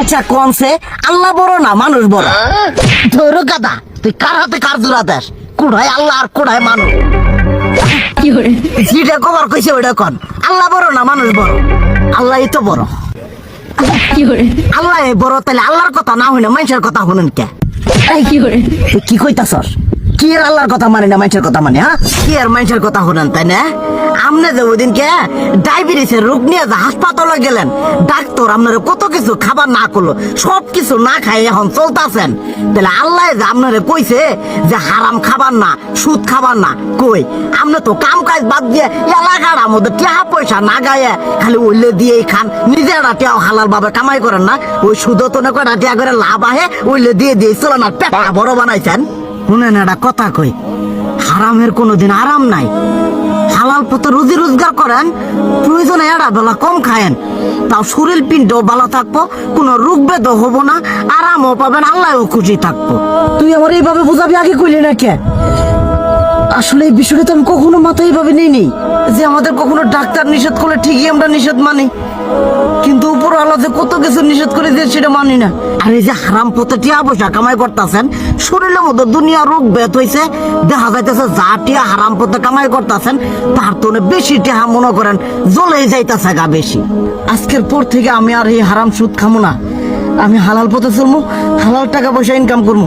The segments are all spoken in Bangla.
আচ্ছা কনসে আল্লাহ বড় না মানুষ বড়? ধরো গাদা, তুই কার হাতে কার জোড়া দেশ? কুড়ায় আল্লাহ আর কুড়ায় মানুষ। যেটা কবার কইছে ওইটা কন। আল্লাহ বড় না মানুষ বড়? আল্লাহই তো বড়। আল্লাহ বড়, তাহলে আল্লাহর কথা না হইনা মানুষের কথা শুনেন কে? তুই কি কইতাছস? কি এর আল্লাহর কথা মানে না মানুষের কথা মানে? হ্যাঁ, কি আর মানুষের কথা শুনেন তাই না? আমনে যে ওই দিনকে ডায়াবেটিসের রোগ নিয়ে যে হাসপাতালে গেলেন, ডাক্তার আপনার কত কিছু খাবার না করলো, সব কিছু না খাই এখন চলতেছেন, তাহলে আল্লাহ যে আপনারে কইছে যে হারাম খাবার না, সুদ খাবার না, কই আপনি তো কাম কাজ বাদ দিয়ে এলাকার মধ্যে টাকা পয়সা না গায়ে খালি ওইলে দিয়েই খান, নিজেরা টিয়াও হালাল ভাবে কামাই করেন না, ওই সুদ তো না কয়টা টিয়া করে লাভ আহে ওইলে দিয়ে দিয়ে চলে না, পেটা বড় বানাইছেন। শুনেন একটা কথা কই, হারামের কোনোদিন আরাম নাই। হালাল পথে রুজি রোজগার করেন, প্রয়োজনে এড়া বেলা কম খায়েন, তাও শরীর পিণ্ডও ভালো থাকবো, কোনো রোগ বেদও হবো না, আরামও পাবেন, আল্লাহও খুশি থাকবো। তুই আমার এইভাবে বুঝাবি আগে কইলি না কে? আসলে এই বিষয়টা তো আমি কখনো মাথায় এইভাবে নিইনি যে আমাদের কখনো ডাক্তার নিষেধ করলে ঠিকই আমরা নিষেধ মানি, কিন্তু উপর আল্লাহ যে কত কিছু নিষেধ করে দিয়ে সেটা মানি না। আর এই যে হারাম পথে টিয়া পয়সা কামাই করতেছেন, শরীরের মধ্যে দুনিয়া রোগ বেত হয়েছে, দেখা যাইতেছে যা টিয়া হারাম পথে কামাই করতেছেন তার তো বেশি টিয়া মনে করেন জ্বলেই যাইতেছে গা বেশি। আজকের পর থেকে আমি আর এই হারাম সুদ খামো না, আমি হালাল পথে চলবো, হালাল টাকা পয়সা ইনকাম করবো।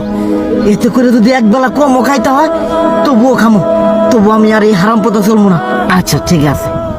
এতে করে যদি একবেলা কমও খাইতে হয় তবুও খামো, তবু আমি আর এই হারাম পথে চলবো না। আচ্ছা ঠিক আছে।